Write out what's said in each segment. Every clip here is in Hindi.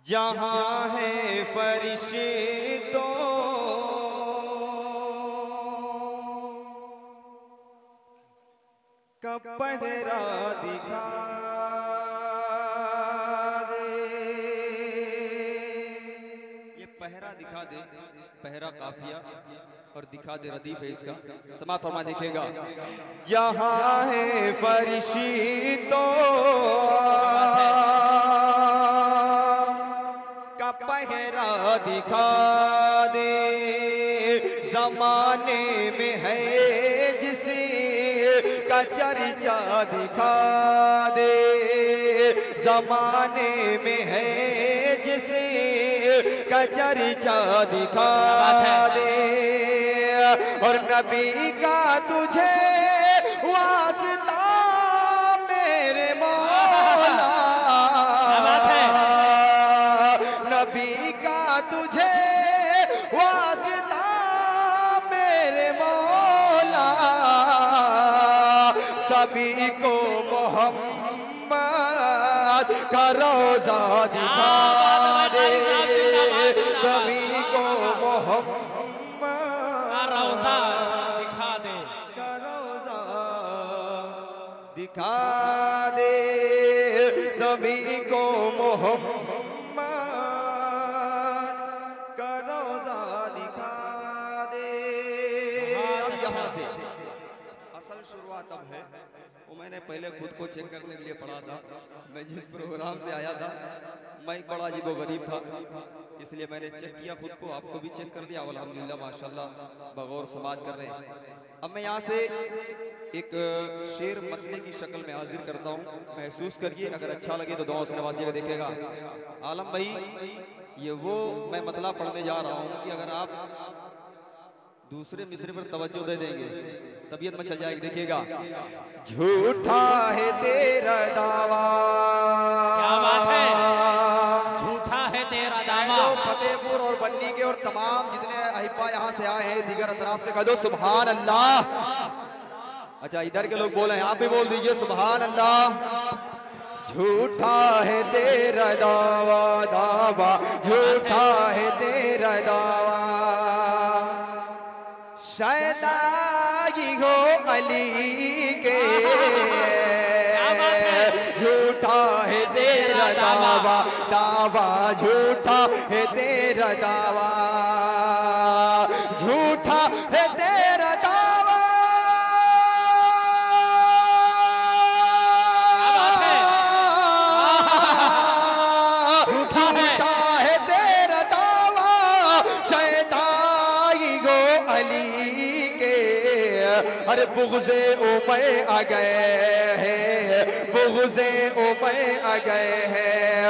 जहाँ है फरिश्तों का पहरा दिखा दे, ये पहरा दिखा दे, पहरा काफिया और दिखा दे रदीफ है इसका। समात फरमा देखेगा। जहाँ है फरिश्तों का पहरा दिखा दे, जमाने में है जिसे का चर्चा दिखा दे, जमाने में है जिसे का चर्चा दिखा दे, और नबी का तुझे वास्ता मेरे मौला, नबी का तुझे वास्ता मेरे मौला, सभी को मोहम्मद का रोजा दिखा दे, सभी को मोहम्मद का रोजा दिखा दे, का रोजा दिखा दे, सभी को मोहम्मद का रोजा दिखा दे। अब यहाँ से असल शुरुआत अब है, वो मैंने पहले खुद को चेक करने के लिए पढ़ा था। मैं जिस प्रोग्राम से आया था मैं बड़ा अजीबो गरीब था, इसलिए मैंने चेक किया खुद को, आपको भी चेक कर दिया। अल्हम्दुलिल्लाह माशाल्लाह बगौर समाज कर रहे हैं। अब मैं यहाँ से एक शेर मतले की शक्ल में हाजिर करता हूँ, महसूस करिए, अगर अच्छा लगे तो दुआ से नवाजिएगा। देखेगा आलम भाई, ये वो मैं मतला पढ़ने जा रहा हूँ कि अगर आप दूसरे मिसरे पर तवज्जो दे देंगे तबीयत में चल जाएगी। देखिएगा। झूठा है तेरा दावा, क्या बात है, झूठा है तेरा दावा। फतेहपुर और बन्नी के और तमाम जितने अहिब्बा यहाँ से आए हैं दीगर अतराफ से कह दो सुभान अल्लाह। अच्छा इधर के लोग बोले, आप भी बोल दीजिए सुभान अल्लाह। झूठा है तेरा दावा, दावा झूठा है तेरा दावा, शैतानी हो अली के, झूठा है तेरा दावा, दावा झूठा है तेरा दावा, झूठा है तेरा दावा, झूठा है तेरा दावा, शैतानी हो अली के, अरे बुग़्ज़े उमर आ गए हैं, बुग़्ज़े उमर आ गए हैं,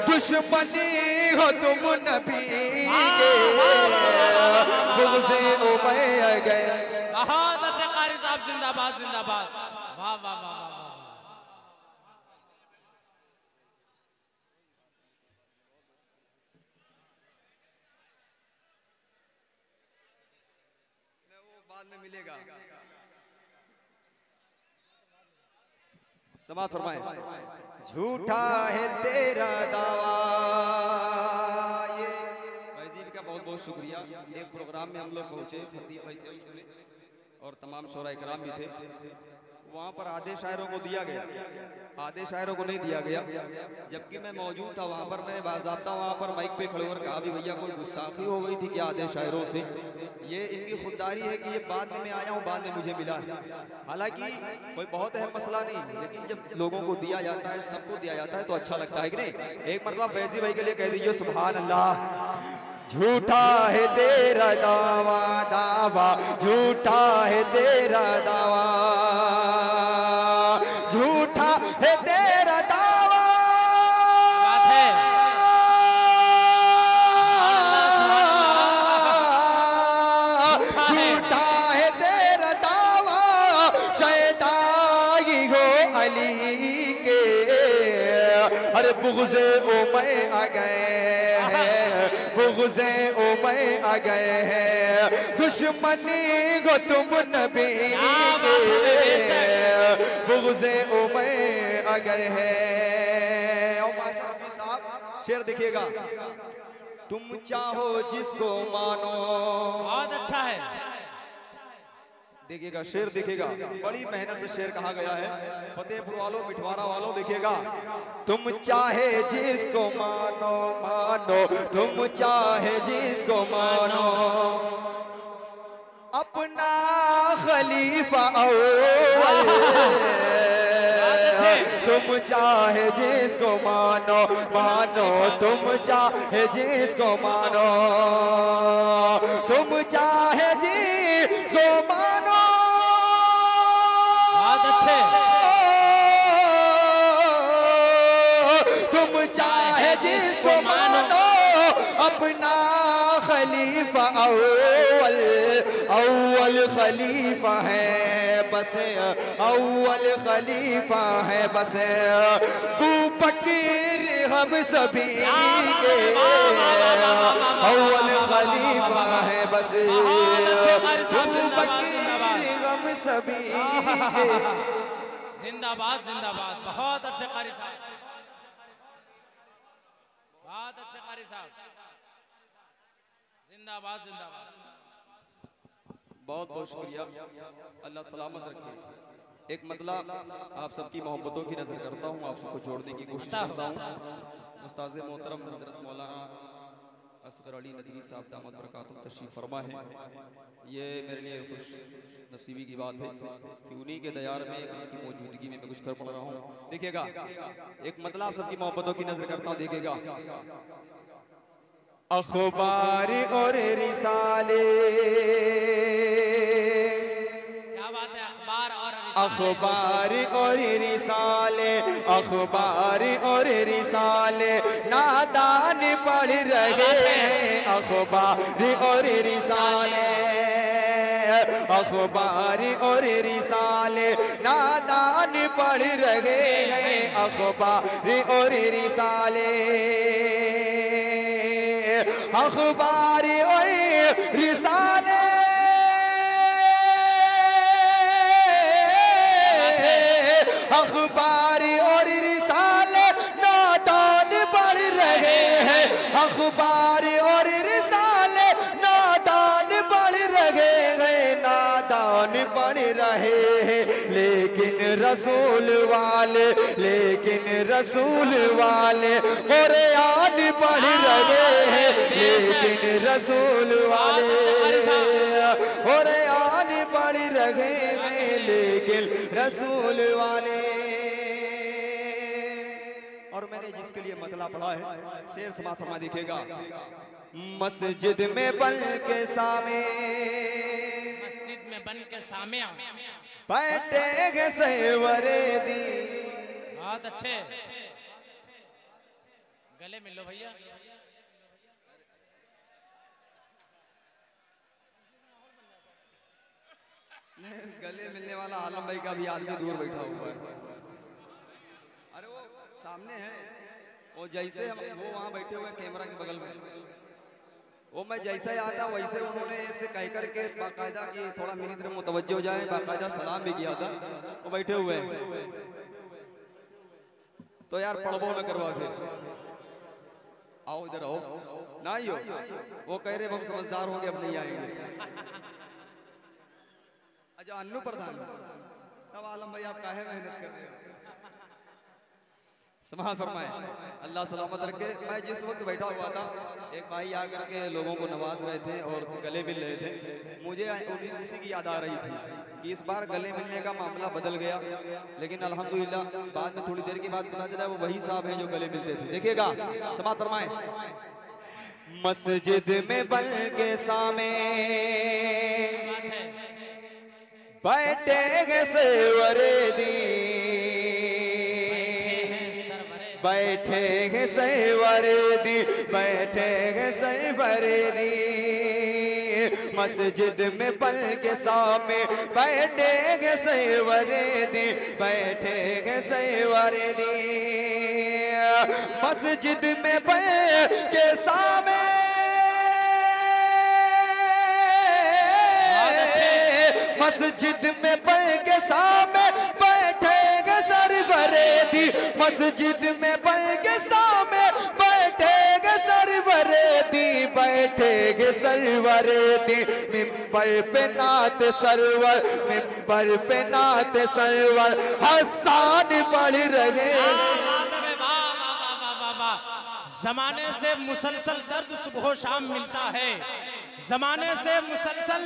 दुश्मनी हो तुम नबी के, बुग़्ज़े उमर आ गए। बहुत अच्छे कारी साहब, जिंदाबाद जिंदाबाद, वाह वाह वाह वाह। बाद में मिलेगा। समात फरमाएं। झूठा है तेरा दावा, ये फैजील का बहुत बहुत शुक्रिया। एक प्रोग्राम में हम लोग पहुंचे, खतीब भाई थे उसमें और तमाम शोरा इकराम भी थे। वहाँ पर आधे शायरों को दिया गया, आधे शायरों को नहीं दिया गया, जबकि मैं मौजूद था वहाँ पर। मैंने बाज़ाब्ता वहाँ पर माइक पे खड़े होकर कहा भी भैया कोई गुस्ताखी हो गई थी क्या आधे शायरों से? ये इनकी खुददारी है कि ये बाद में मैं आया हूँ, बाद में मुझे मिला है। हालांकि कोई बहुत अहम मसला नहीं, लेकिन जब लोगों को दिया जाता है, सबको दिया जाता है तो अच्छा लगता है कि नहीं। एक मरतबा फैजी भाई के लिए कह दीजिए सुभान अल्लाह। झूठा है तेरा दावा, दावा झूठा है तेरा दावा, झूठा है तेरा दावा, झूठा है तेरा दावा, शैतानी हो अली के, अरे बुग़्ज़े उमर आ गए हैं, बुग़्ज़े उमर आ गए हैं, दुश्मनी को तुम नबी के, बुग़्ज़े उमर आ गए हैं। शेर देखिएगा, तुम चाहो जिसको मानो। बहुत अच्छा है। देखिएगा शेर देखिएगा, बड़ी मेहनत से शेर कहा गया है। फतेहपुर वालों, मिठवारा वालों देखिएगा, तुम चाहे जिसको मानो मानो, तुम चाहे जिसको मानो, अपना खलीफा अव्वल। तुम चाहे जिसको मानो मानो, तुम चाहे जिसको मानो, तुम चाहे जिसको मानो। बहुत अच्छे। तुम चाहे जिसको मानो, अपना खलीफा अव्वल, अव्वल खलीफा है बस, अव्वल खलीफा है बस, तू फकीर हम सभी के, अव्वल खलीफा है बस, तू फकीर हम सभी के। जिंदाबाद जिंदाबाद। बहुत अच्छे कारी साहब, बहुत अच्छे कारी साहब, जिंदाबाद जिंदाबाद। बहुत बहुत शुक्रिया, अल्लाह सलामत रखे। एक मतलब आप सबकी मोहब्बतों की नजर करता हूँ, आप सबको जोड़ने की कोशिश करता हूँ। उस्ताद मोहतरम हज़रत मौलाना असगर अली नदवी साहब दामद बरकातुहू तशरीफ फरमा है। ये मेरे लिए खुश नसीबी की बात है कि उन्हीं के दयार में, उनकी मौजूदगी में मैं कुछ कर पा रहा हूँ। देखिएगा एक मतलब आप सबकी मोहब्बतों की नजर करता हूँ। देखिएगा, अखबार और रिसाले, क्या बात है, अखबार और अखबार और रिसाले, अखबार और रिसाले नादान पढ़ रहे हैं, अखबार और रिसाले, अखबार और रिसाले नादान पढ़ रहे हैं, अखबार और रिसाले, अखबार और रिसाले, अखबार और रिसाले नादान पढ़ रहे हैं, अखबार और रिसाले नादान पढ़ रहे हैं, नादान पढ़ रहे हैं, लेकिन रसूल वाले, लेकिन रसूल वाले कुरान पढ़ रहे हैं, लेकिन रसूल वाले कुरान पढ़ रहे हैं, लेकिन रसूल वाले। और मैंने जिसके लिए मतला पढ़ा है, शेर समाप्त फरमा दिखेगा, मस्जिद में बन के सामे, मस्जिद में बन के सामे बैठे गे सेवरे दी। बहुत अच्छे, गले मिल लो भैया। गले मिलने वाला आलम भाई का भी आदमी दूर बैठा हुआ है। अरे वो सामने है, वो जैसे वो वहाँ बैठे हुए कैमरा के बगल में, वो मैं जैसा ही आता वैसे उन्होंने एक से कह कर के बाकायदा कि थोड़ा मेरी तरफ मुतवज्जो हो जाए, बाकायदा सलाम भी किया था। वो बैठे हुए हैं, तो यार पढ़बो न करवा, फिर आओ इधर आओ ना ही हो। वो कह रहे हम समझदार होंगे, अब नहीं आएंगे। अच्छा अन्नू प्रधान, तब आलम भाई आप काहे मेहनत कर रहे हो? समाज फरमाए, अल्लाह सलामत रखे। मैं जिस वक्त बैठा हुआ था, एक भाई आकर के लोगों को नवाज रहे थे और गले मिल रहे थे। मुझे उसी की याद आ रही थी कि इस बार गले मिलने का मामला बदल गया, लेकिन अल्हम्दुलिल्लाह बाद में थोड़ी देर के बाद पता चला वो वही साहब हैं जो गले मिलते थे। देखिएगा, समाज फरमाए, मस्जिद में बन के सामे बैठे गे सेवरे दी, बैठे गे सेवरे दी, बैठे गे सेवरे दी, मस्जिद में बन के सामे बैठे गे सेवरे दी, बैठे गे सेवरे दी, मस्जिद में बन के सामे, मस्जिद में बन के सामे बैठे गे सरवरे दी, मस्जिद में बन के सामे बैठे सरवर दी मिंबर पे नात सरवर, मिंबर पे नात सरवर हसन पढ़ रहे। जमाने से मुसलसल दर्द सुबह शाम मिलता है, जमाने से मुसलसल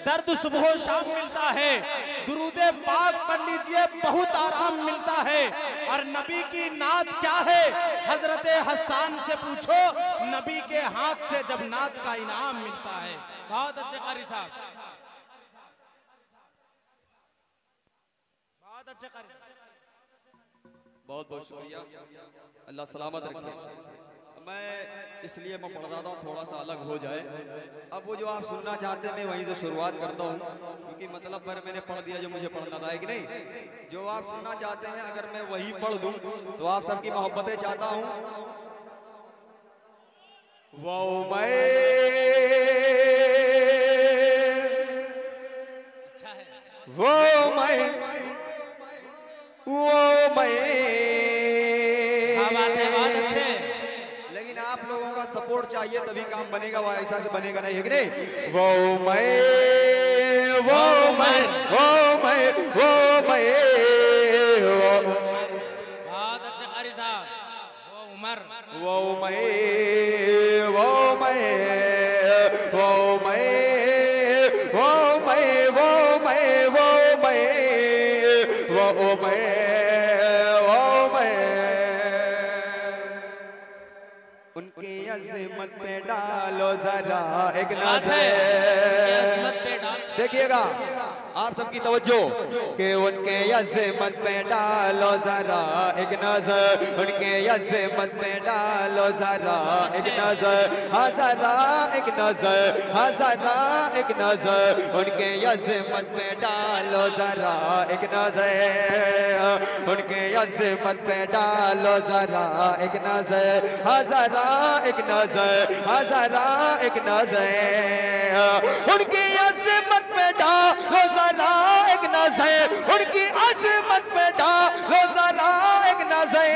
दर्द सुबह शाम मिलता है। दुरूदे पाक पढ़ लीजिए बहुत आराम मिलता है। और नबी की नात क्या है हजरत हसन से पूछो, नबी के हाथ से जब नात का इनाम मिलता है। बहुत अच्छे कारी साहब, बहुत अच्छे कारी साहब, बहुत बहुत शुक्रिया, अल्लाह सलामत रखे। मैं इसलिए मैं पढ़ रहा था थोड़ा सा अलग हो जाए। अब वो जो आप सुनना चाहते हैं मैं वहीं से शुरुआत करता हूँ, क्योंकि मतलब पर मैंने पढ़ दिया जो मुझे पढ़ना था, है कि नहीं। जो आप सुनना चाहते हैं अगर मैं वही पढ़ दूँ तो आप सबकी मोहब्बतें चाहता हूँ। वो मैं वो मैं बहुत अच्छे। लेकिन आप लोगों का सपोर्ट चाहिए तभी काम बनेगा, वो ऐसा से बनेगा नहीं, है कि नहीं। वो मैं वो मैं वो मैं वो मैं बहुत अच्छे कारी साहब, वो उमर वो मैं वो मैं वो मैं वो मैं वो मैं वो मैं वो मैं वो मैं उनकी अज़मत पे डालो जरा एक नजर। देखिएगा आप सबकी तवज्जो कि उनके अज़मत पे डालो जरा एक नजर, उनके अज़मत पे डालो जरा एक नजर, हज़रा एक नजर, हज़रा एक नजर, उनके अज़मत पे डालो जरा एक नजर, उनके अज़मत पे डालो जरा एक नजर, हज़रा एक नजर, हज़रा एक नजर, उनकी अज़मत पे डालो जरा एक नजर, उनकी अज़मत पे डालो जरा एक नजर।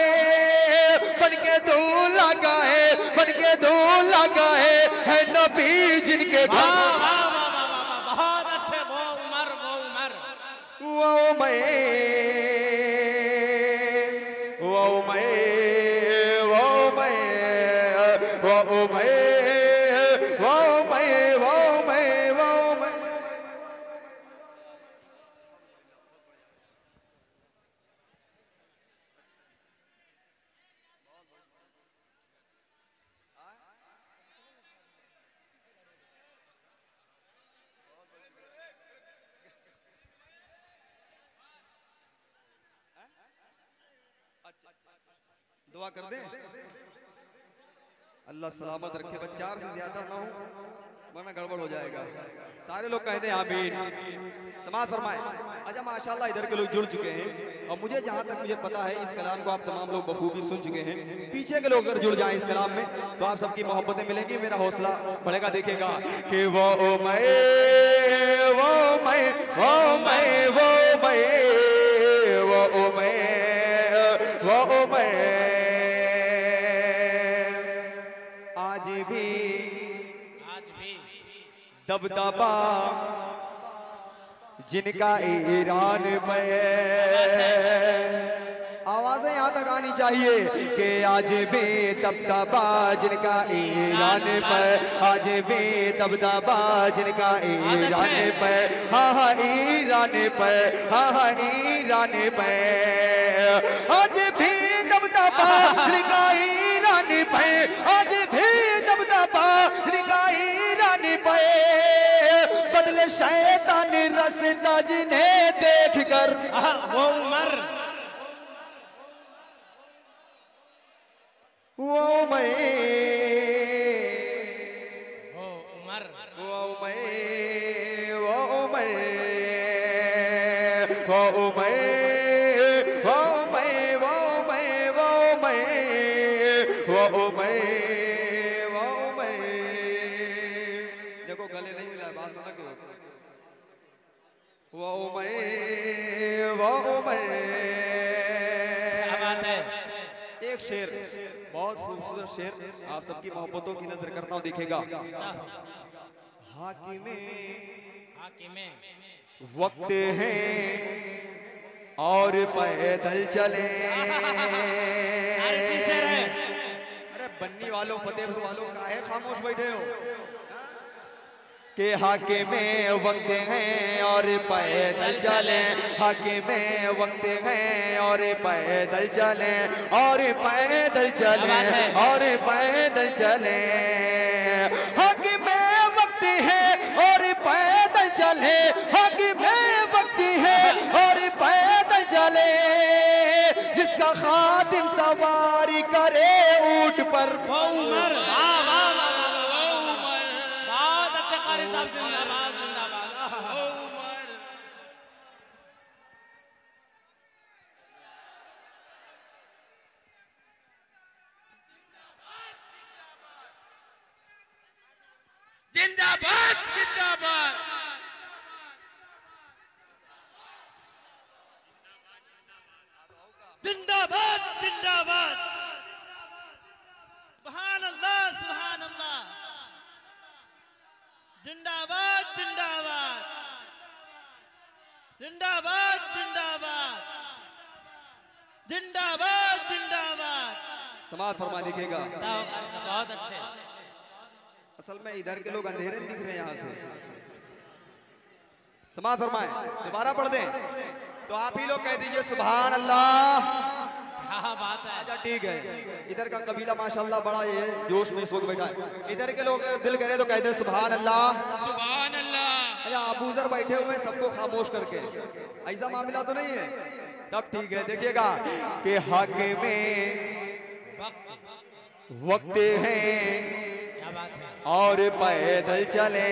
बन के दूल्हा गाए, बन के दूल्हा गाए है नबी जिनके घर। बहुत अच्छे, वो उमर वो उमर वो मैं वो मैं वो मैं वो मैं वो मैं वो मैं वो मैं। दुआ कर दे अल्लाह सलामत रखे, बस 4 से ज्यादा ना हो वरना गड़बड़ हो जाएगा। सारे लोग कहते हैं आमीन, समाअत फरमाए। अच्छा माशाल्लाह इधर के लोग जुड़ चुके हैं और मुझे जहाँ तक मुझे पता है इस कलाम को आप तमाम लोग बखूबी सुन चुके हैं। पीछे के लोग अगर जुड़ जाएं इस कलाम में तो आप सबकी मोहब्बतें मिलेंगी, मेरा हौसला बढ़ेगा। देखिएगा कि वो मैं वो मैं वो मैं वो मैं वो मैं वो मैं आज भी दबदबा जिनका ईरान में। आवाजें यहाँ तक आनी चाहिए कि आज भी दबदबा जिनका ईरान पर, आज भी दबदबा जिनका ईरान पर, हाँ हाँ ईरान पर, हाँ हाँ ईरान पर, आज भी दबदबा जिनका ईरान पर, आज भी दबदबा जिनका ईरान पर। बदले शैतान रस्ता जिन्हें देख कर वो उमर वो मैं वो उमर वो मैं वो मैं वो मैं वो मैं वो मैं वो मैं वो मैं वो मैं। देखो गले नहीं मिला, बात ना करो। वो मैं वो मैं। क्या बात है। एक शेर बहुत बहुत खूबसूरत शेर आप सबकी मोहब्बतों की नजर करता हूँ, देखिएगा। हाकिमे वक्त है और पैदल चले। अरे बन्नी वालों, फतेहपुर वालों, काहे खामोश बैठे हो? के हाकिमे वक्त है और पैदल चले, हाकिमे वक्त है और पैदल चले, और पैदल चले, और पैदल चले। हाकिमे वक्त है और पैदल चले, हाकिमे वक्त है और पैदल चले। जिसका खादिम सवारी करे ऊंट पर, जिंदाबाद जिंदाबाद। जिंदाबाद जिंदाबाद। जिंदाबाद जिंदाबाद। सुभान अल्लाह सुभान अल्लाह। जिंदाबाद जिंदाबाद। जिंदाबाद जिंदाबाद। जिंदाबाद जिंदाबाद। समाज फरमा दिखेगा। बहुत अच्छे। असल में इधर के लोग अंधेरे में दिख रहे हैं यहाँ से। समाज फरमाए, दोबारा पढ़ दें तो आप ही लोग कह दीजिए सुभान अल्लाह। हाँ बात है। अच्छा ठीक है, इधर का कबीला माशाल्लाह बड़ा ये जोश में इस वक्त बैठा है। इधर के लोग दिल करे तो कहते हैं सुभान अल्लाह सुभान अल्लाह। अच्छा अबूजर बैठे हुए सबको खामोश करके, ऐसा मामला तो नहीं है? तब ठीक है, देखिएगा कि हक में वक्त है क्या बात है। और पैदल चले,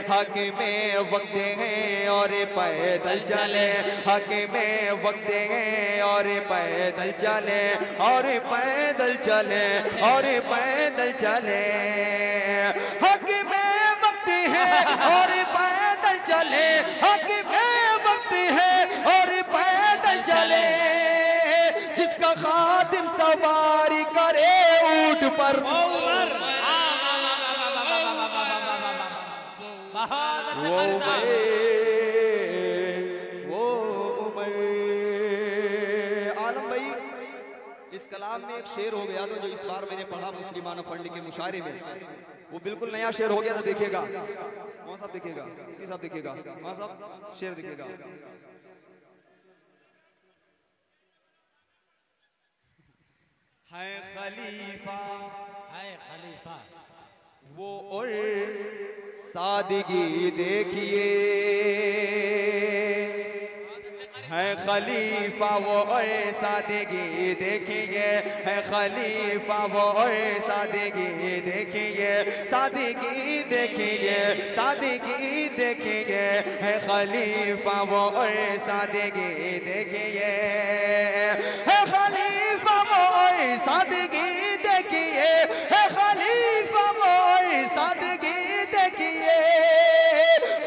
हक में वक्त है और पैदल चले, हक में वक्त है और पैदल चले, और पैदल चले, और पैदल चले। हक में वक्त है और पैदल चले, हक में वक्त है और पैदल चले। जिसका खादिम सवारी करे ऊंट पर, वो उमर। आलम भाई, इस कलाम में एक शेर हो गया तो जो इस बार मैंने पढ़ा मुस्लिमाना फंड के मुशायरे में, वो बिल्कुल नया शेर हो गया। तो देखिएगा, कौन साहब देखिएगा, साहब देखिएगा, कौन साहब शेर देखिएगा। है खलीफा, है खलीफा वो और सादगी देखिए, है खलीफा वो और सादगी देखिए, है खलीफा वो और सादगी देखिए, सादगी देखिए, सादगी देखिए, है खलीफा वो और सादगी देखिए, है खलीफा वो और सादगी देखिए, है खलीफा वो और सादगी देखिए।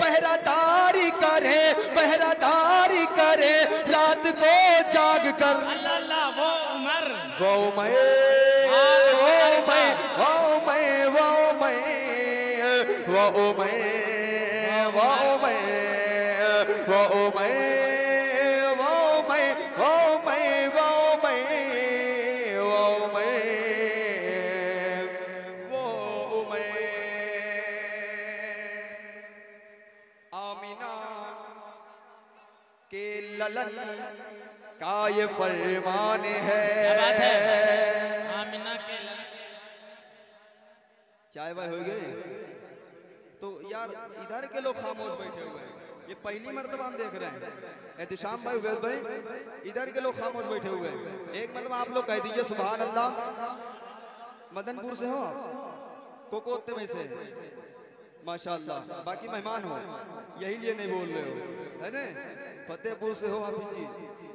पहरादारी करे, पहरादारी करे रात को जाग कर। अल्लाह वो उमर, वो मैं, वो मैं, वो मैं, वो मैं, वो मैं, वो मैं, वो मैं, वो मैं, वो मैं, वो मैं, वो मैं, वो मैं। आमिना के ललन का ये फरमान है। आमिना के चाय वाय हो गए तो यार इधर के लोग खामोश बैठे हुए हैं। ये पहली मर्तबा हम देख रहे हैं। एहतिशाम भाई, उवैद भाई, इधर के लोग खामोश बैठे हुए हैं। एक मर्तबा आप लोग कह दीजिए सुभान अल्लाह। मदनपुर से हो आप, कोकोते में से, माशाअल्लाह। बाकी मेहमान हो, यही लिए नहीं बोल रहे हो, है ना? फतेहपुर से हो आप जी,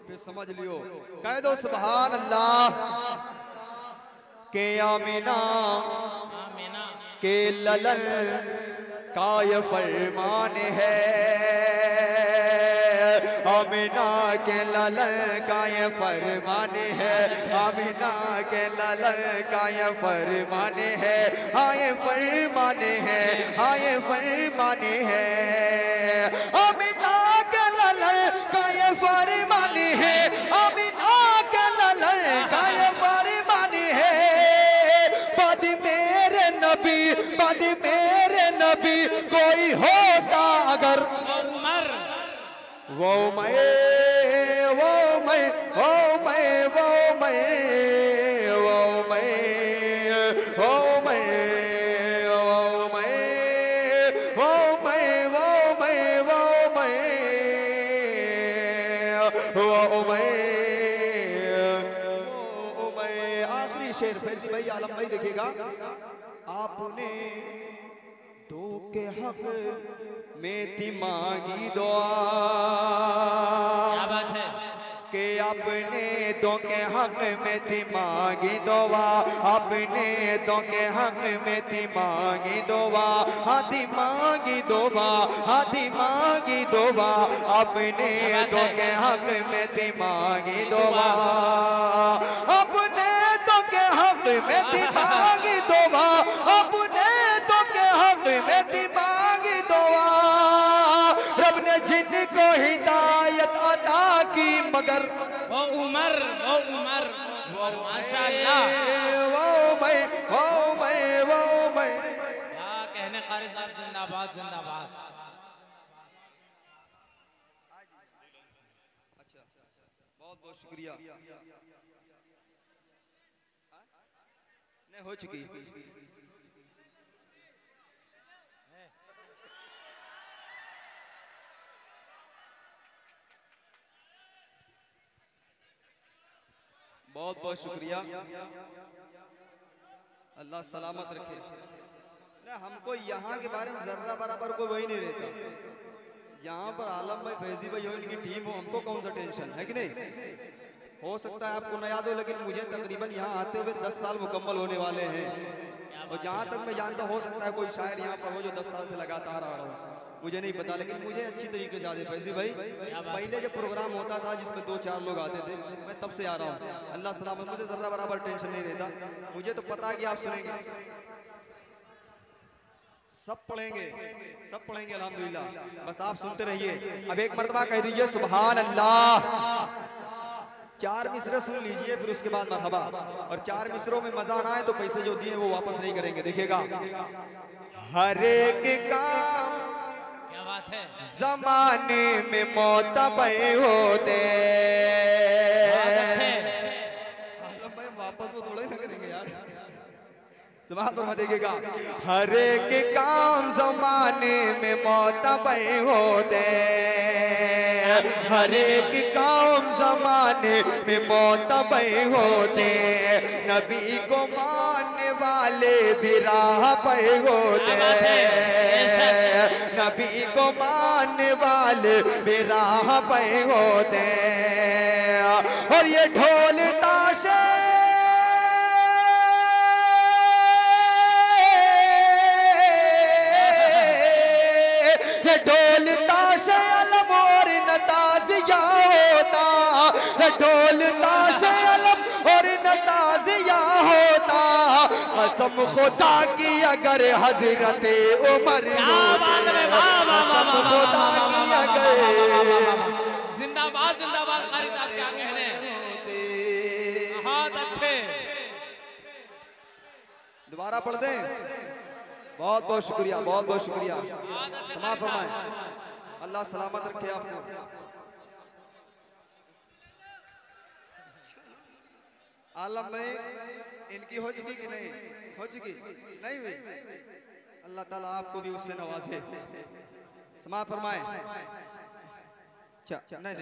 फिर समझ लियो, कह दो सुभान अल्लाह। के आमिना के ललन का ये फरमान है, आमिना के लालन का ये फरमान है, आमिना के लालन का ये फरमान है, हाँ ये फरमान है, हाँ ये फरमान है। आमिना के लालन का ये फरमान है, आमिना के लालन का ये फरमान है। बाद मेरे नबी कोई होता अगर उमर वो मैं वो मैं वो मैं वो मैं वो मैं वो मैं वो मैं वो मैं वो मैं वो मैं आखिरी शेर फैजी भाई आलम भाई देखिएगा। आपने दो के हक में थी मांगी दुआ, क्या बात है कि अपने दो के हक में थी मांगी दुआ, अपने दो के हक में थी मांगी दुआ, हाथी मांगी दुआ, हाथी मांगी दुआ, अपने दो के हक में थी मांगी दुआ, अपने दो के हक में थी मांगी दुआ, अपने दो के हक में थी मांगी दुआ। रब ने जिनको हिदायत अता की मगर वो उमर माशाअल्लाह, वो मैं क्या कहने कारी साहब, जिंदाबाद जिंदाबाद। अच्छा बहुत बहुत शुक्रिया। नहीं हो चुकी बहुत बहुत शुक्रिया। अल्लाह सलामत रखे। ना हमको यहाँ के बारे में जर्रा बराबर कोई वही नहीं रहता। यहाँ पर आलम भाई फैजी भाई हो, इनकी टीम हो, हमको कौन सा टेंशन है कि नहीं। हो सकता है आपको न याद हो, लेकिन मुझे तकरीबन यहाँ आते हुए 10 साल मुकम्मल होने वाले हैं। और जहाँ तक मैं जानता, हो सकता है कोई शायर यहाँ पर हो जो 10 साल से लगातार आ रहा हो, मुझे नहीं पता, लेकिन मुझे अच्छी तरीके से याद है फैजी भाई। पहले जब प्रोग्राम होता था जिसमें 2-4 लोग आते थे, मैं तब से आ रहा हूँ। अल्लाह सलामत, मुझे जरा बराबर टेंशन नहीं रहता। मुझे तो पता है कि आप सुनेंगे, सब पढ़ेंगे अल्हम्दुलिल्लाह। बस आप सुनते रहिए। अब एक मर्तबा कह दीजिए सुभान अल्लाह। 4 मिसरे सुन लीजिए, फिर उसके बाद मरहबा। और 4 मिसरों में मजा ना आए तो पैसे जो दिए वो वापस नहीं करेंगे। देखिएगा, हर एक काम जमाने में मोतबर होते, वापस वो थोड़े ना करेंगे यार। देखिएगा, हर एक काम जमाने में मोतबर होते, हर एक काम जमाने में मोतबर होते, नबी को मानने वाले भी राह पर होते, नबी को मानने वाले भी राह पर होते। और ये ढोल ताशे ढोल ताशे अलम और नताजिया होता, ढोल ताशे अलम और नताजिया होता। कसम खुदा की अगर हजरत उमर जिंदाबाद जिंदाबाद। कारी साहब क्या कहने, बहुत अच्छे। दोबारा पढ़ दें। बहुत बहुत शुक्रिया, बहुत बहुत शुक्रिया। समाप्त फरमाएं। अल्लाह सलामत रखे आपको। आलम में इनकी हो चुकी कि नहीं हो चुकी? नहीं हुई। अल्लाह ताला आपको भी उससे नवाजे। समाप्त फरमाएं। नहीं,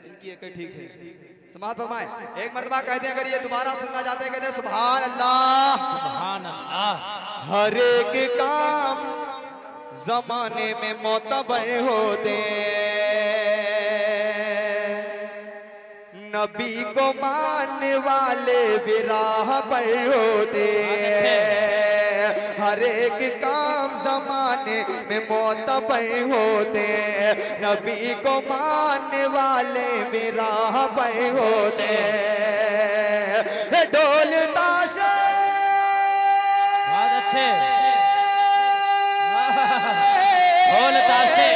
इनकी एक ठीक है। समाप्त फरमाएं। एक मर्तबा कहते हैं, अगर ये दोबारा सुनना चाहते हैं, कहते हैं सुभान अल्लाह, सुभान अल्लाह। हर एक काम जमाने में मोतबर होते, नबी को मानने वाले भी राह पर होते, हर एक काम जमाने में मोतबर होते, नबी को मानने मानने वाले मेरा पर होते, ढोल ताशे बहुत अच्छे, ढोल ताशे,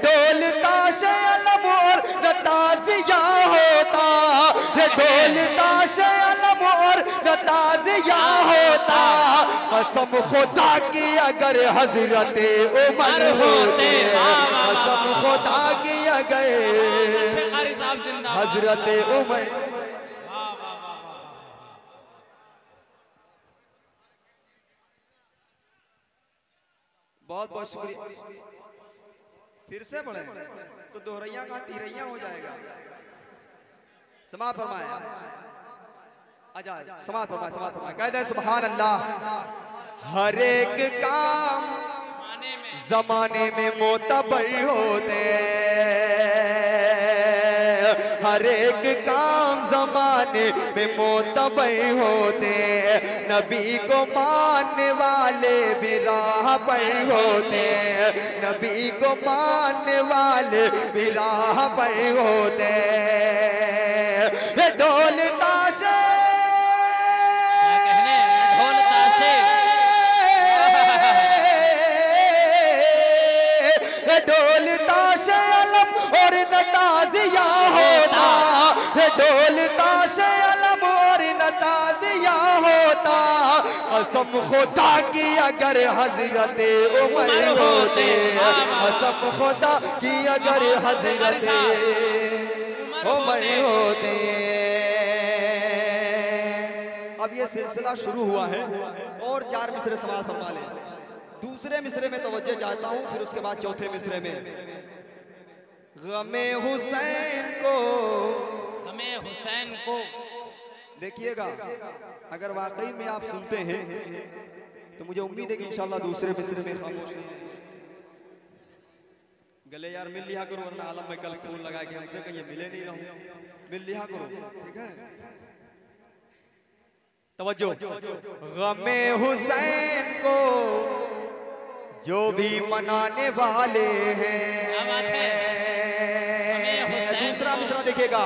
ढोल ताशे अलम और ताज़िया होता, ढोल ताशे अलम और ताज़िया होता, कसम खुदा की अगर हजरत उमर होते, कसम खुदा की अगर हजरत उमर। बहुत बहुत शुक्रिया। फिर से पढ़े तो दोहरैया का तीरैया हो जाएगा। समाप्त फरमाया, आजाद समाप्त फरमाया, समाप्त फरमाया। कहते हैं सुभान अल्लाह। हर एक काम जमाने में मोतबर होते, हर एक काम जमाने में मोतबर होते, नबी को मानने वाले भी राह पर होते, नबी को मानने वाले भी राह पर होते। ढोल ताशे ढोल ताशे अलम और नताज़िया होता, ढोल ताशे अलम और नताज़िया होता, कसम खुदा की अगर हजरत उमर होते, कसम खुदा की अगर हजरत उमर होते। अब ये सिलसिला शुरू हुआ है और 4 मिसरे समाप्त फरमा लें। दूसरे मिसरे में तवज्जो चाहता हूं, फिर उसके बाद चौथे मिसरे में गमे हुसैन को, गमे हुसैन को देखिएगा। अगर वाकई में आप सुनते हैं तो मुझे उम्मीद है कि इंशाल्लाह दूसरे मिसरे में खामोश नहीं रहेंगे। गले यार मिल लिया करो, वरना आलम में कल फोन लगा के हमसे कहीं मिले नहीं रहूं, मिल लिया करो, ठीक है। तवज्जो। गमे हुसैन को जो भी मनाने वाले हैं, दूसरा मिसरा देखिएगा।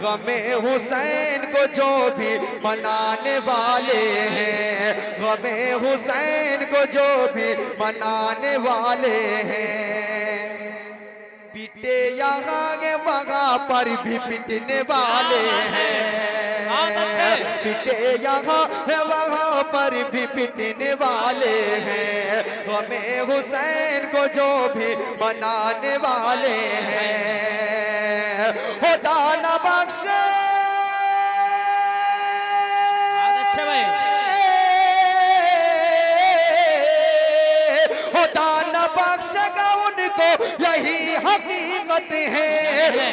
गमे हुसैन को जो भी मनाने वाले हैं, गमे हुसैन को जो भी मनाने वाले हैं, पिटे यहाँ के वहाँ पर भी पिटने वाले हैं, पिटे यहाँ वहाँ पर भी पिटने वाले हैं, हमें हुसैन को जो भी मनाने वाले हैं, खुदा न बख्शे, खुदा न बख्शेगा उनको यही हकीकत है,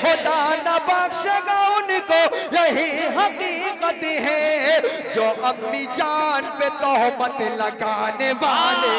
खुदा न बख्शेगा उनको यही हकीकत है, जो अपनी जान पे तोहमत लगाने वाले